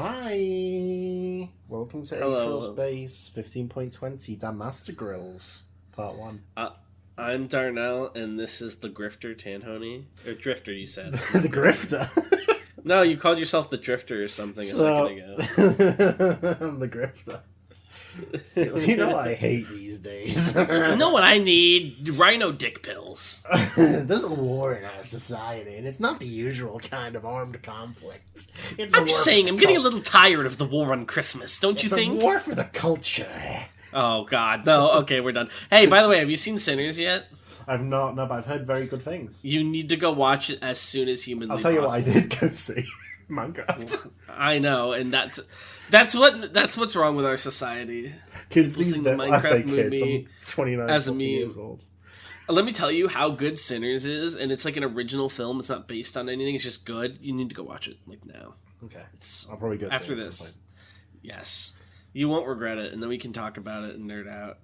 Hi! Welcome to Hello. Aetheral Space 15.20 Dan Master Grills, Part 1. I'm Darnell, and this is the Grifter Tanhoney. Or Drifter, you said. The Grifter? No, you called yourself the Drifter or something a second ago. I'm the Grifter. You know I hate these days. You know what I need? Rhino dick pills. There's a war in our society, and it's not the usual kind of armed conflict. I'm just saying, I'm getting a little tired of the war on Christmas, don't you think? It's a war for the culture. Oh, God. No, okay, we're done. Hey, by the way, have you seen Sinners yet? I've not, no, but I've heard very good things. You need to go watch it as soon as humanly possible. I'll tell you what I did go see. Minecraft. I know, and that's what's wrong with our society. Kids these days, I say kids, I'm 29 as a years old. Let me tell you how good Sinners is, and it's like an original film. It's not based on anything. It's just good. You need to go watch it, like, now. Okay. I'll probably go after this. Yes. You won't regret it, and then we can talk about it and nerd out.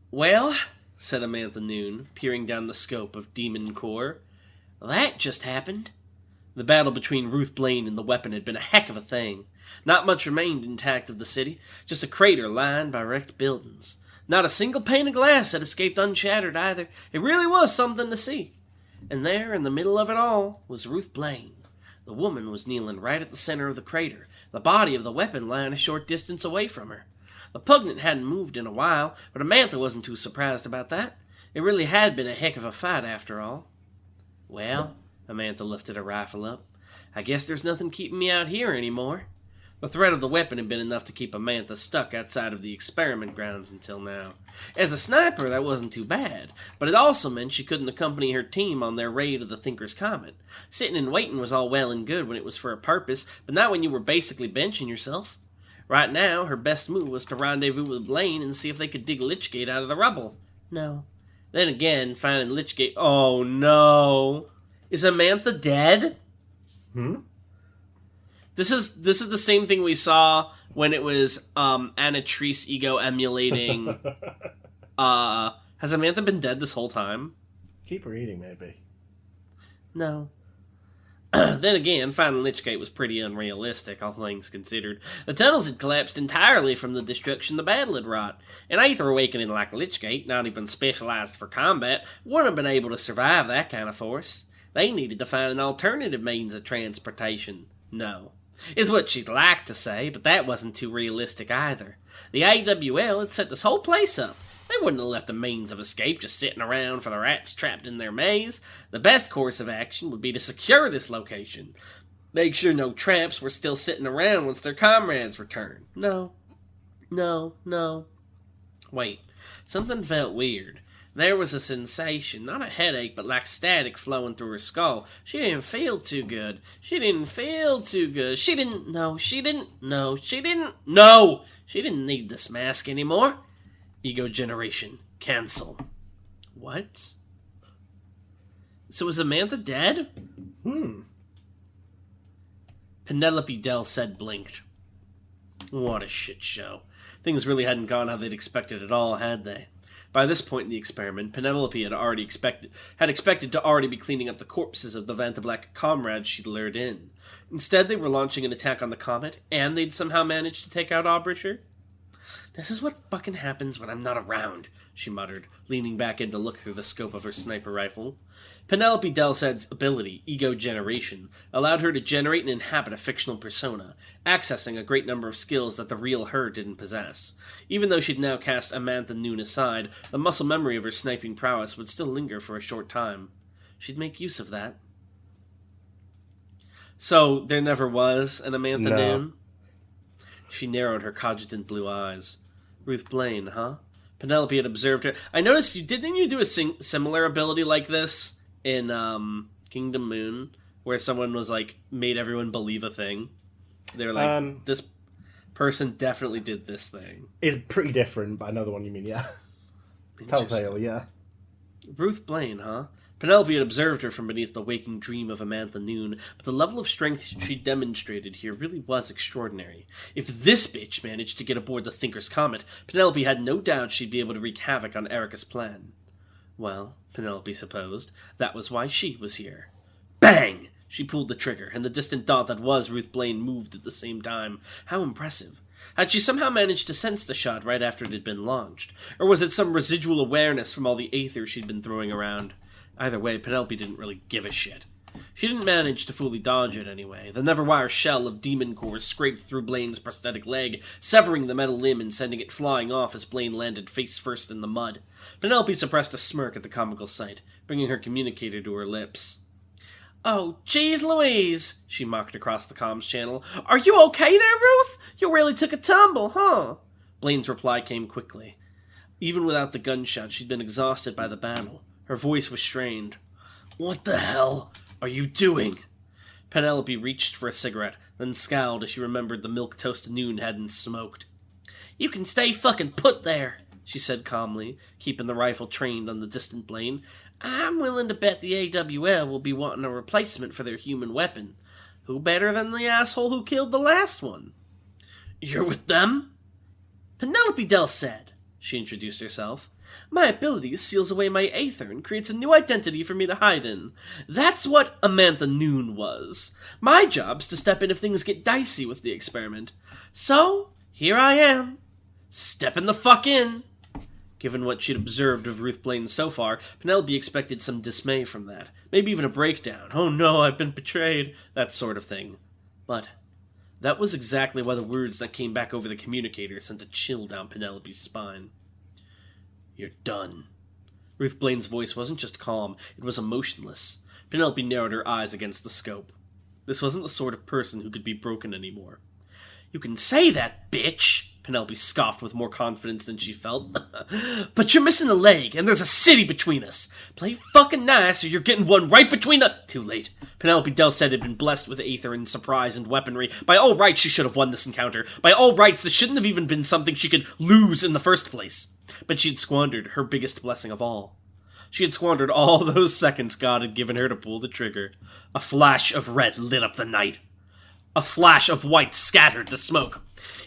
Well, said Amantha Noon, peering down the scope of Demon Core, that just happened. The battle between Ruth Blaine and the weapon had been a heck of a thing. Not much remained intact of the city, just a crater lined by wrecked buildings. Not a single pane of glass had escaped unshattered either. It really was something to see. And there, in the middle of it all, was Ruth Blaine. The woman was kneeling right at the center of the crater, the body of the weapon lying a short distance away from her. The Pugnant hadn't moved in a while, but Amantha wasn't too surprised about that. It really had been a heck of a fight after all. Well, Amantha lifted her rifle up, I guess there's nothing keeping me out here anymore. The threat of the weapon had been enough to keep Amantha stuck outside of the experiment grounds until now. As a sniper, that wasn't too bad, but it also meant she couldn't accompany her team on their raid of the Thinker's Comet. Sitting and waiting was all well and good when it was for a purpose, but not when you were basically benching yourself. Right now, her best move was to rendezvous with Blaine and see if they could dig Lichgate out of the rubble. No. Then again, finding Lichgate... Oh, no. Is Amantha dead? This is the same thing we saw when it was Anatrice ego emulating. Has Amantha been dead this whole time? Keep reading, maybe. No. Then again, finding Lichgate was pretty unrealistic, all things considered. The tunnels had collapsed entirely from the destruction the battle had wrought. An Aether Awakening like Lichgate, not even specialized for combat, wouldn't have been able to survive that kind of force. They needed to find an alternative means of transportation. No. Is what she'd like to say, but that wasn't too realistic either. The AWL had set this whole place up. They wouldn't have left the means of escape just sitting around for the rats trapped in their maze. The best course of action would be to secure this location. Make sure no traps were still sitting around once their comrades returned. No. Wait, something felt weird. There was a sensation, not a headache, but like static flowing through her skull. She didn't feel too good. She didn't need this mask anymore. Ego generation. Cancel. What? So is Amantha dead? Penelope Dell said blinked. What a shit show. Things really hadn't gone how they'd expected at all, had they? By this point in the experiment, Penelope had expected to already be cleaning up the corpses of the Vantablack comrades she'd lured in. Instead, they were launching an attack on the comet, and they'd somehow managed to take out Aubrisher. This is what fucking happens when I'm not around, she muttered, leaning back in to look through the scope of her sniper rifle. Penelope Delsad's ability, ego generation, allowed her to generate and inhabit a fictional persona, accessing a great number of skills that the real her didn't possess. Even though she'd now cast Amantha Noon aside, the muscle memory of her sniping prowess would still linger for a short time. She'd make use of that. So, there never was an Amantha Noon? She narrowed her cogitant blue eyes. Ruth Blaine, huh? Penelope had observed her. I noticed didn't you do a similar ability like this in Kingdom Moon, where someone was like made everyone believe a thing? They were like, this person definitely did this thing. It's pretty different, but I know the one you mean, yeah. Telltale, yeah. Ruth Blaine, huh? Penelope had observed her from beneath the waking dream of Amantha Noon, but the level of strength she demonstrated here really was extraordinary. If this bitch managed to get aboard the Thinker's Comet, Penelope had no doubt she'd be able to wreak havoc on Erica's plan. Well, Penelope supposed, that was why she was here. Bang! She pulled the trigger, and the distant dot that was Ruth Blaine moved at the same time. How impressive. Had she somehow managed to sense the shot right after it had been launched? Or was it some residual awareness from all the aether she'd been throwing around? Either way, Penelope didn't really give a shit. She didn't manage to fully dodge it anyway. The never-wire shell of demon core scraped through Blaine's prosthetic leg, severing the metal limb and sending it flying off as Blaine landed face-first in the mud. Penelope suppressed a smirk at the comical sight, bringing her communicator to her lips. "Oh, geez Louise," she mocked across the comms channel. "Are you okay there, Ruth? You really took a tumble, huh?" Blaine's reply came quickly. Even without the gunshot, she'd been exhausted by the battle. Her voice was strained. "What the hell are you doing?" Penelope reached for a cigarette, then scowled as she remembered the milk toast Noon hadn't smoked. "You can stay fucking put there," she said calmly, keeping the rifle trained on the distant Blaine. "I'm willing to bet the AWL will be wanting a replacement for their human weapon. Who better than the asshole who killed the last one?" "You're with them?" "Penelope Del said," she introduced herself. "My ability seals away my aether and creates a new identity for me to hide in. That's what Amantha Noon was. My job's to step in if things get dicey with the experiment. So, here I am. Stepping the fuck in." Given what she'd observed of Ruth Blaine so far, Penelope expected some dismay from that. Maybe even a breakdown. "Oh no, I've been betrayed," that sort of thing. But that was exactly why the words that came back over the communicator sent a chill down Penelope's spine. "You're done." Ruth Blaine's voice wasn't just calm, it was emotionless. Penelope narrowed her eyes against the scope. This wasn't the sort of person who could be broken anymore. "You can say that, bitch!" Penelope scoffed with more confidence than she felt. "But you're missing a leg, and there's a city between us. Play fucking nice, or you're getting one right between the—" Too late. Penelope Del said had been blessed with aether and surprise and weaponry. By all rights, she should have won this encounter. By all rights, this shouldn't have even been something she could lose in the first place. But she'd squandered her biggest blessing of all. She had squandered all those seconds God had given her to pull the trigger. A flash of red lit up the night. A flash of white scattered the smoke.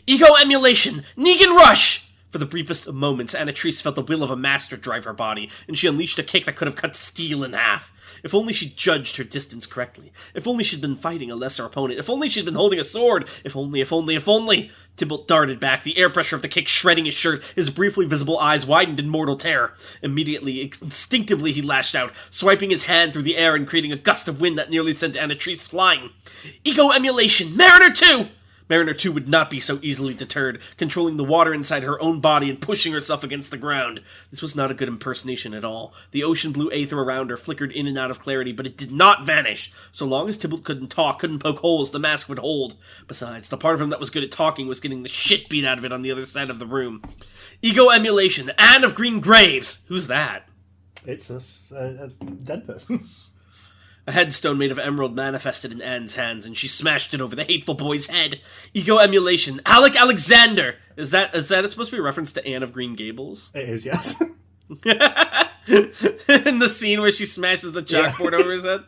"Ego emulation! Negan rush!" For the briefest of moments, Anatrice felt the will of a master drive her body, and she unleashed a kick that could have cut steel in half. If only she'd judged her distance correctly. If only she'd been fighting a lesser opponent. If only she'd been holding a sword. If only. Tybalt darted back, the air pressure of the kick shredding his shirt. His briefly visible eyes widened in mortal terror. Immediately, instinctively, he lashed out, swiping his hand through the air and creating a gust of wind that nearly sent Anatrice flying. "Ego emulation! Mariner 2! Mariner 2 would not be so easily deterred, controlling the water inside her own body and pushing herself against the ground. This was not a good impersonation at all. The ocean blue aether around her flickered in and out of clarity, but it did not vanish. So long as Tybalt couldn't talk, couldn't poke holes, the mask would hold. Besides, the part of him that was good at talking was getting the shit beat out of it on the other side of the room. "Ego emulation, Anne of Green Graves!" Who's that? It's a dead person. A headstone made of emerald manifested in Anne's hands, and she smashed it over the hateful boy's head. "Ego emulation, Alec Alexander!" Is that supposed to be a reference to Anne of Green Gables? It is, yes. In the scene where she smashes the chalkboard over his head?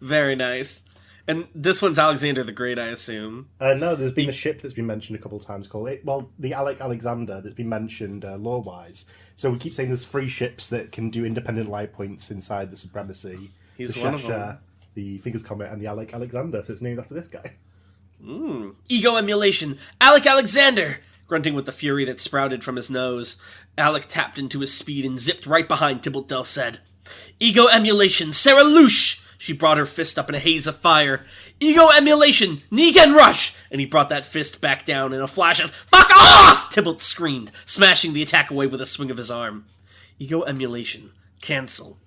Very nice. And this one's Alexander the Great, I assume. No, there's been a ship that's been mentioned a couple of times called it. Well, the Alec Alexander that's been mentioned lore-wise. So we keep saying there's 3 ships that can do independent light points inside the Supremacy. He's the one of them. The Fingers Comet, and the Alec Alexander, so it's named after this guy. Ego emulation, Alec Alexander! Grunting with the fury that sprouted from his nose, Alec tapped into his speed and zipped right behind Tybalt Del said. "Ego emulation, Sarah Loosh!" She brought her fist up in a haze of fire. "Ego emulation, Negan rush!" And he brought that fist back down in a flash of "Fuck off!" Tybalt screamed, smashing the attack away with a swing of his arm. "Ego emulation, cancel."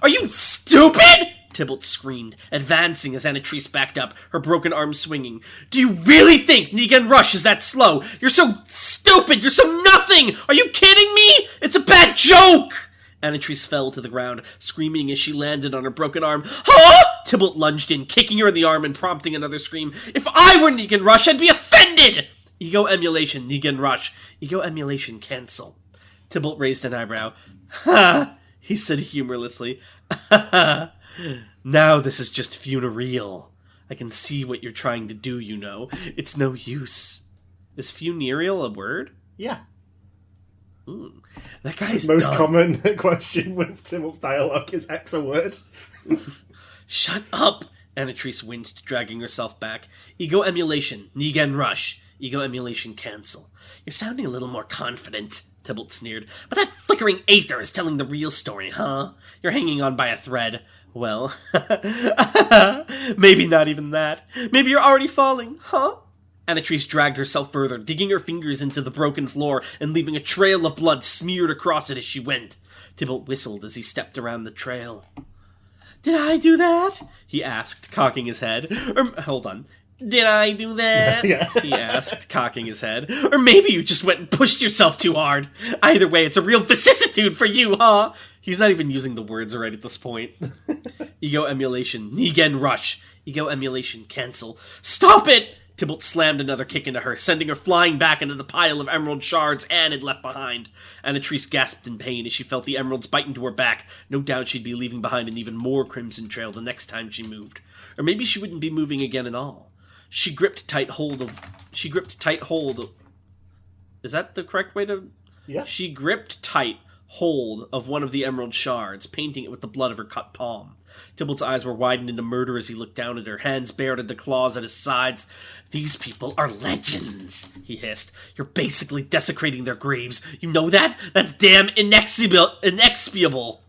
"Are you stupid?" Tybalt screamed, advancing as Anatrice backed up, her broken arm swinging. "Do you really think Negan Rush is that slow? You're so stupid! You're so nothing! Are you kidding me? It's a bad joke!" Anatrice fell to the ground, screaming as she landed on her broken arm. "Huh?" Tybalt lunged in, kicking her in the arm and prompting another scream. "If I were Negan Rush, I'd be offended!" "Ego emulation, Negan Rush. Ego emulation, cancel." Tybalt raised an eyebrow. "Ha!" he said humorlessly. "Ha ha! Now this is just funereal. I can see what you're trying to do, you know. It's no use." Is funereal a word? Yeah. That guy's The most dumb. common question with Tybalt's dialogue is X a word. Shut up! Anatrice winced, dragging herself back. Ego emulation. Nigen rush. Ego emulation cancel. You're sounding a little more confident, Tybalt sneered. But that flickering aether is telling the real story, huh? You're hanging on by a thread. Well, maybe not even that. Maybe you're already falling, huh? Anatrice dragged herself further, digging her fingers into the broken floor and leaving a trail of blood smeared across it as she went. Tybalt whistled as he stepped around the trail. Did I do that? He asked, cocking his head. Hold on. Did I do that? Yeah. He asked, cocking his head. Or maybe you just went and pushed yourself too hard. Either way, it's a real vicissitude for you, huh? He's not even using the words right at this point. Ego emulation. Nigen rush. Ego emulation cancel. Stop it! Tybalt slammed another kick into her, sending her flying back into the pile of emerald shards Anne had left behind. Anatrice gasped in pain as she felt the emeralds bite into her back. No doubt she'd be leaving behind an even more crimson trail the next time she moved. Or maybe she wouldn't be moving again at all. She gripped tight hold of... Is that the correct way to... Yeah. She gripped tight hold of one of the emerald shards, painting it with the blood of her cut palm. Tybalt's eyes were widened into murder as he looked down at her, hands bared at the claws at his sides. These people are legends, he hissed. You're basically desecrating their graves. You know that? That's damn inexpiable.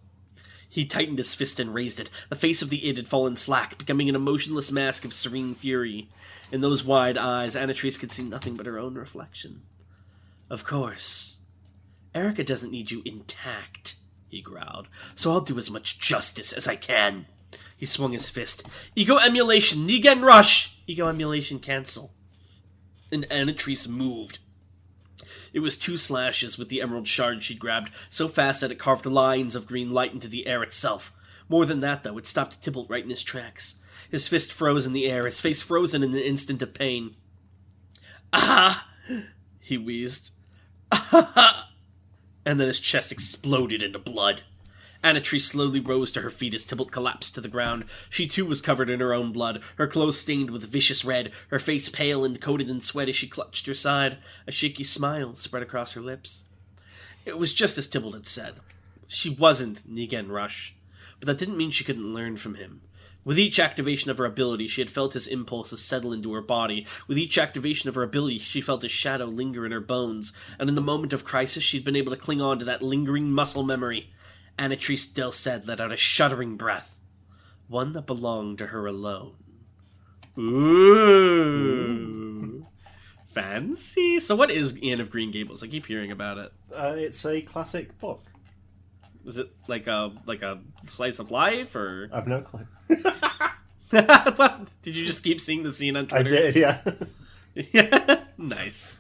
He tightened his fist and raised it. The face of the id had fallen slack, becoming an emotionless mask of serene fury. In those wide eyes, Anatrice could see nothing but her own reflection. Of course. Erica doesn't need you intact, he growled, so I'll do as much justice as I can. He swung his fist. Ego emulation, Nigen rush! Ego emulation cancel. And Anatrice moved. It was 2 slashes with the emerald shard she'd grabbed, so fast that it carved lines of green light into the air itself. More than that, though, it stopped Tybalt right in his tracks. His fist froze in the air, his face frozen in an instant of pain. Ah! He wheezed. Ah! And then his chest exploded into blood. Anatrice slowly rose to her feet as Tybalt collapsed to the ground. She too was covered in her own blood, her clothes stained with vicious red, her face pale and coated in sweat as she clutched her side. A shaky smile spread across her lips. It was just as Tybalt had said. She wasn't Nigen Rush, but that didn't mean she couldn't learn from him. With each activation of her ability, she had felt his impulses settle into her body. With each activation of her ability, she felt his shadow linger in her bones, and in the moment of crisis, she'd been able to cling on to that lingering muscle memory. Anatrice Delced let out a shuddering breath, one that belonged to her alone. Ooh. Fancy. So what is Anne of Green Gables? I keep hearing about it. It's a classic book. Is it like a slice of life, or? I've no clue. What? Did you just keep seeing the scene on Twitter? I did, yeah. Yeah. Nice.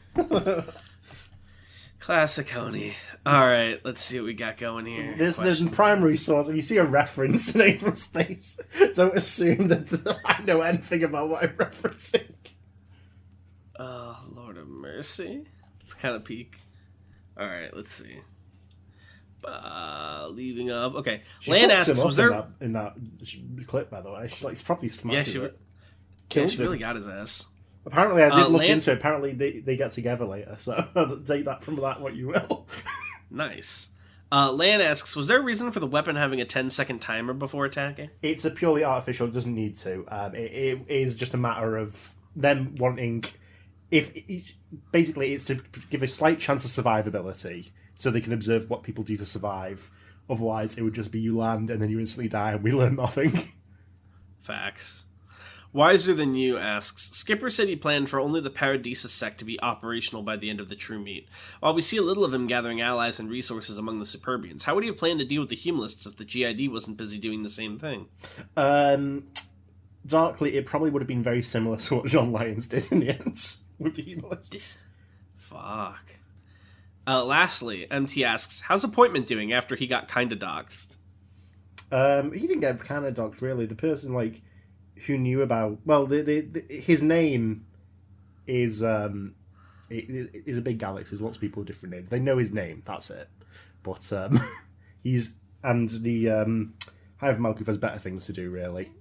Classic Honey. Alright, let's see what we got going here. There's the primary source. If you see a reference in Aetheral Space, don't assume that I know anything about what I'm referencing. Oh, Lord of Mercy. It's kind of peak. Alright, let's see. Leaving off. Okay. Lan asks, was there... In that clip, by the way. She's like, it's probably smart. Yeah, she really got his ass. Apparently, I did look into it. Apparently, they get together later, so take that from that what you will. Nice. Lan asks, was there a reason for the weapon having a 10-second timer before attacking? It's a purely artificial. It doesn't need to. It is just a matter of them wanting... Basically, it's to give a slight chance of survivability, so they can observe what people do to survive. Otherwise, it would just be you land and then you instantly die and we learn nothing. Facts. Wiser Than You asks, Skipper said he planned for only the Paradisus sect to be operational by the end of the True Meet. While we see a little of him gathering allies and resources among the Superbians, how would he have planned to deal with the Humanists if the GID wasn't busy doing the same thing? Darkly, it probably would have been very similar to what John Lyons did in the end with the Humanists. Fuck. Lastly, MT asks, how's Appointment doing after he got kinda doxed? He didn't get kinda doxed, really. The person, who knew about... Well, his name is a big galaxy. There's lots of people with different names. They know his name, that's it. But he's... And the Hive of Malkuth has better things to do, really,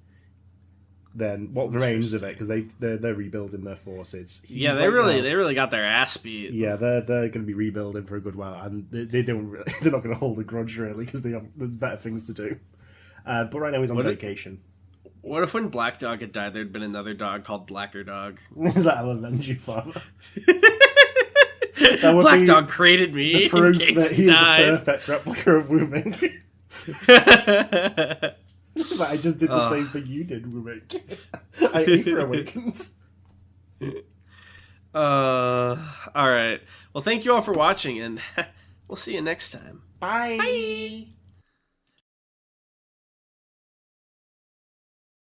than what remains of it, because they're rebuilding their forces. Yeah, they really got their ass beat. Yeah, they're going to be rebuilding for a good while, and they're not going to hold a grudge, really, because there's better things to do. But right now he's on vacation. What if when Black Dog had died, there'd been another dog called Blacker Dog? Is that I'll avenge you, father? Black Dog created me the proof in case that he he's died. the perfect replica of Wuming. It's like, I just did the same thing you did, Wuming. I Aether awakens. Alright. Well, thank you all for watching, and we'll see you next time. Bye.